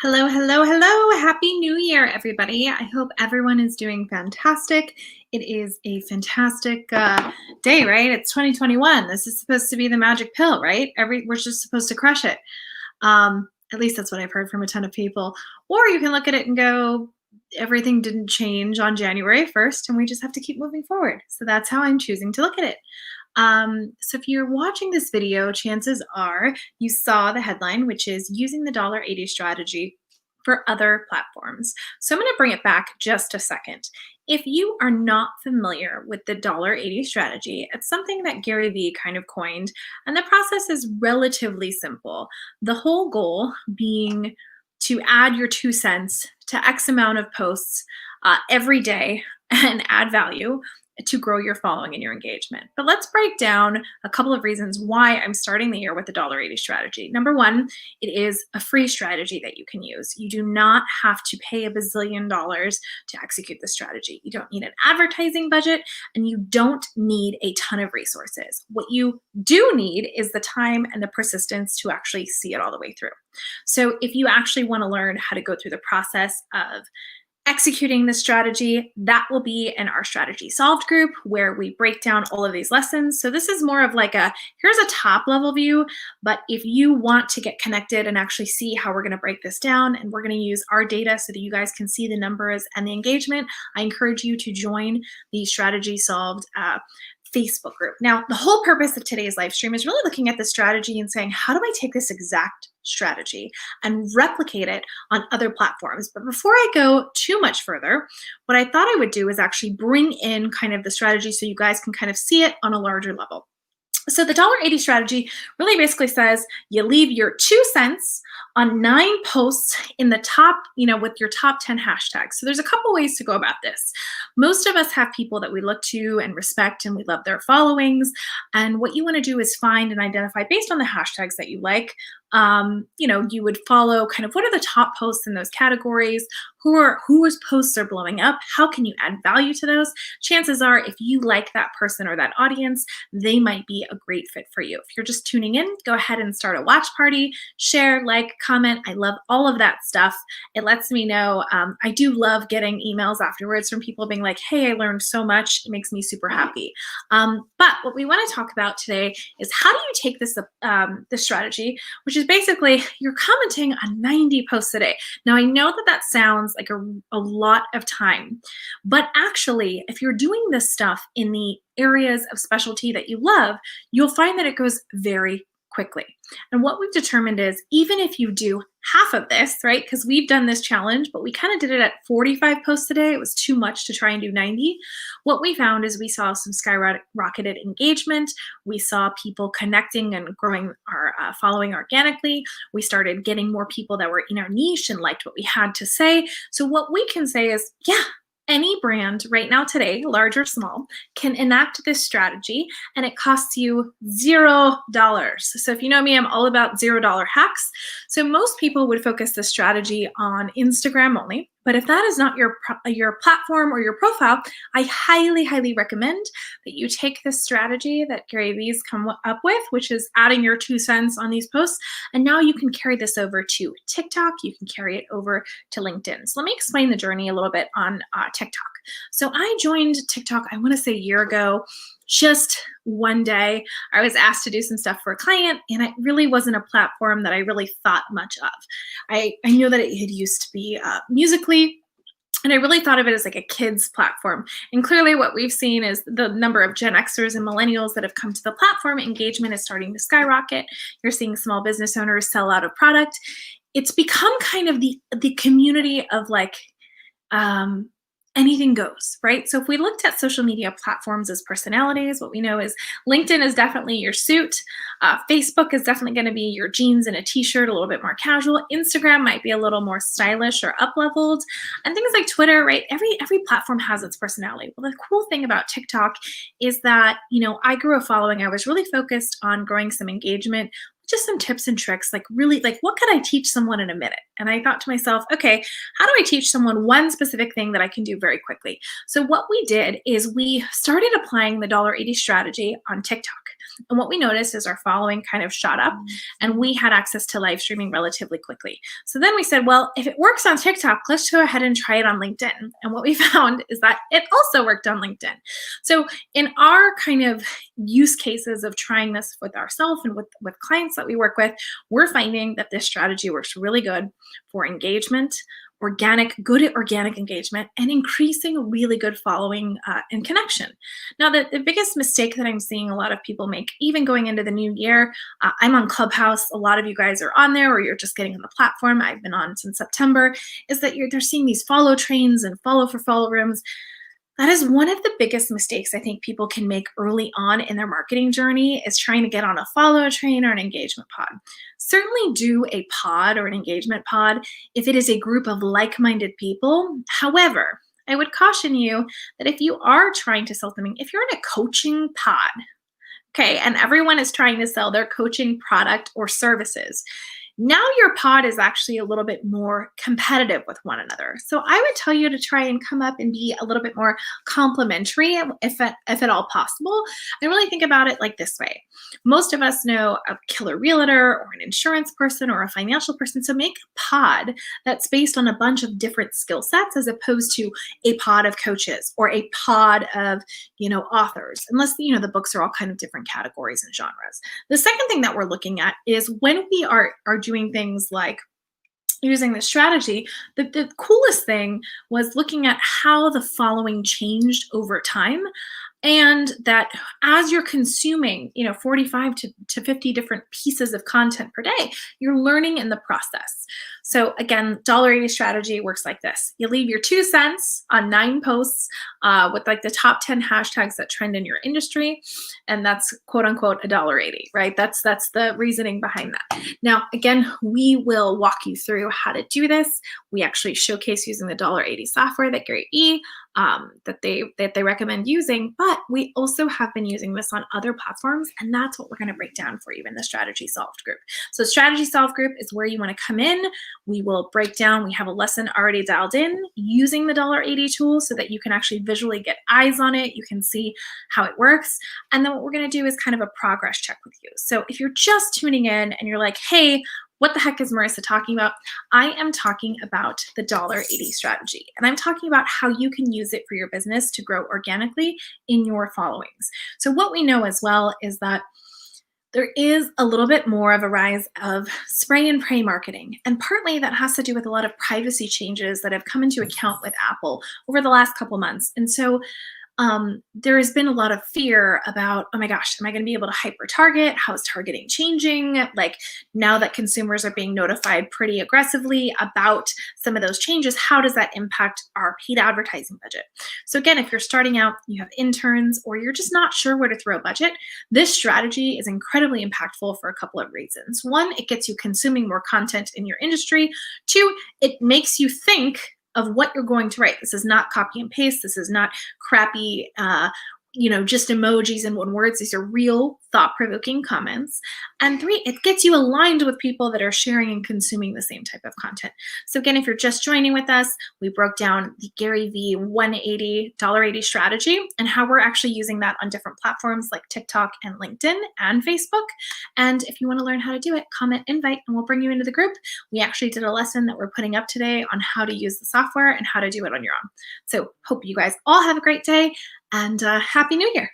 Hello, hello, hello. Happy New Year, everybody. I hope everyone is doing fantastic. It is a fantastic day, right? It's 2021. This is supposed to be the magic pill, right? We're just supposed to crush it. At least that's what I've heard from a ton of people. Or you can look at it and go, everything didn't change on January 1st, and we just have to keep moving forward. So that's how I'm choosing to look at it. So if you're watching this video, chances are you saw the headline, which is using the $1.80 strategy for other platforms. So I'm going to bring it back just a second. If you are not familiar with the $1.80 strategy, it's something that Gary Vee kind of coined, and the process is relatively simple. The whole goal being to add your 2 cents to X amount of posts every day and add value to grow your following and your engagement. But let's break down a couple of reasons why I'm starting the year with the $1.80 strategy. Number one, it is a free strategy that you can use. You do not have to pay $1 bazillion to execute the strategy. You don't need an advertising budget, and you don't need a ton of resources. What you do need is the time and the persistence to actually see it all the way through. So if you actually want to learn how to go through the process of executing this strategy, that will be in our Strategy Solved group, where we break down all of these lessons. So this is more of like here's a top level view, but if you want to get connected and actually see how we're going to break this down, and we're going to use our data so that you guys can see the numbers and the engagement, I encourage you to join the Strategy Solved Facebook group. Now, the whole purpose of today's live stream is really looking at the strategy and saying, how do I take this exact strategy and replicate it on other platforms? But before I go too much further, what I thought I would do is actually bring in kind of the strategy so you guys can kind of see it on a larger level. So the $1.80 strategy really basically says you leave your 2 cents on 9 posts in the top, with your top 10 hashtags. So there's a couple ways to go about this. Most of us have people that we look to and respect, and we love their followings. And what you want to do is find and identify, based on the hashtags that you like, you would follow kind of what are the top posts in those categories, whose posts are blowing up, how can you add value to those? Chances are, if you like that person or that audience, they might be a great fit for you. If you're just tuning in, go ahead and start a watch party, share, like, comment. I love all of that stuff. It lets me know. I do love getting emails afterwards from people being like, hey, I learned so much. It makes me super happy. But what we want to talk about today is how do you take this strategy, which is basically you're commenting on 90 posts a day. Now, I know that sounds like a lot of time, but actually, if you're doing this stuff in the areas of specialty that you love, you'll find that it goes very quickly. And what we've determined is, even if you do half of this, right, because we've done this challenge, but we kind of did it at 45 posts a day. It was too much to try and do 90. What we found is we saw some skyrocketed engagement. We saw people connecting and growing our following organically. We started getting more people that were in our niche and liked what we had to say. So what we can say is, yeah, any brand right now today, large or small, can enact this strategy, and it costs you $0. So if you know me, I'm all about $0 hacks. So most people would focus this strategy on Instagram only. But if that is not your platform or your profile, I highly, highly recommend that you take this strategy that Gary Vee's come up with, which is adding your 2 cents on these posts. And now you can carry this over to TikTok. You can carry it over to LinkedIn. So let me explain the journey a little bit on TikTok. So I joined TikTok, I want to say a year ago. Just one day, I was asked to do some stuff for a client, and it really wasn't a platform that I really thought much of. I knew that it had used to be Musical.ly, and I really thought of it as like a kids platform. And clearly what we've seen is the number of Gen Xers and millennials that have come to the platform, engagement is starting to skyrocket. You're seeing small business owners sell out of product. It's become kind of the community of like, anything goes, right? So if we looked at social media platforms as personalities, what we know is LinkedIn is definitely your suit. Facebook is definitely going to be your jeans and a t-shirt, a little bit more casual. Instagram might be a little more stylish or up-leveled, and things like Twitter, right? Every platform has its personality. Well, the cool thing about TikTok is that I grew a following. I was really focused on growing some engagement, just some tips and tricks, like really, like what could I teach someone in a minute? And I thought to myself, okay, how do I teach someone one specific thing that I can do very quickly? So what we did is we started applying the $1.80 strategy on TikTok. And what we noticed is our following kind of shot up, and we had access to live streaming relatively quickly. So then we said, well, if it works on TikTok, let's go ahead and try it on LinkedIn. And what we found is that it also worked on LinkedIn. So in our kind of use cases of trying this with ourselves and with clients that we work with, we're finding that this strategy works really good for engagement, good at organic engagement, and increasing really good following and connection. Now, the biggest mistake that I'm seeing a lot of people make, even going into the new year, I'm on Clubhouse. A lot of you guys are on there, or you're just getting on the platform. I've been on since September. Is that they're seeing these follow trains and follow for follow rooms. That is one of the biggest mistakes I think people can make early on in their marketing journey, is trying to get on a follow train or an engagement pod. Certainly do a pod or an engagement pod if it is a group of like-minded people. However, I would caution you that if you are trying to sell something, if you're in a coaching pod, okay, and everyone is trying to sell their coaching product or services, now your pod is actually a little bit more competitive with one another. So I would tell you to try and come up and be a little bit more complimentary, if at all possible. I really think about it like this way. Most of us know a killer realtor or an insurance person or a financial person. So make a pod that's based on a bunch of different skill sets, as opposed to a pod of coaches or a pod of, authors, unless, the books are all kind of different categories and genres. The second thing that we're looking at is when we are doing things like using this strategy, the coolest thing was looking at how the following changed over time. And that as you're consuming, 45 to 50 different pieces of content per day, you're learning in the process. So again, $1.80 strategy works like this. You leave your 2 cents on 9 posts with like the top 10 hashtags that trend in your industry. And that's quote unquote $1.80, right? That's the reasoning behind that. Now, again, we will walk you through how to do this. We actually showcase using the $1.80 software that Gary E that they recommend using, but we also have been using this on other platforms, and that's what we're going to break down for you in the Strategy Solved group. So Strategy Solved group is where you want to come in. We will break down, we have a lesson already dialed in using the $1.80 tool so that you can actually visually get eyes on it. You can see how it works. And then what we're going to do is kind of a progress check with you. So if you're just tuning in and you're like, hey, what the heck is Marissa talking about? I am talking about the $1.80 strategy, and I'm talking about how you can use it for your business to grow organically in your followings. So what we know as well is that there is a little bit more of a rise of spray and pray marketing. And partly that has to do with a lot of privacy changes that have come into account with Apple over the last couple months. And so there has been a lot of fear about, oh my gosh, am I going to be able to hyper target? How is targeting changing? Like, now that consumers are being notified pretty aggressively about some of those changes, how does that impact our paid advertising budget? So again, if you're starting out, you have interns, or you're just not sure where to throw a budget, this strategy is incredibly impactful for a couple of reasons. One, it gets you consuming more content in your industry. Two, it makes you think of what you're going to write. This is not copy and paste. This is not crappy, just emojis and one words. These are real thought-provoking comments. And 3, it gets you aligned with people that are sharing and consuming the same type of content. So again, if you're just joining with us, we broke down the Gary V $1.80 strategy and how we're actually using that on different platforms like TikTok and LinkedIn and Facebook. And if you want to learn how to do it, comment invite and we'll bring you into the group. We actually did a lesson that we're putting up today on how to use the software and how to do it on your own. So hope you guys all have a great day, and Happy New Year.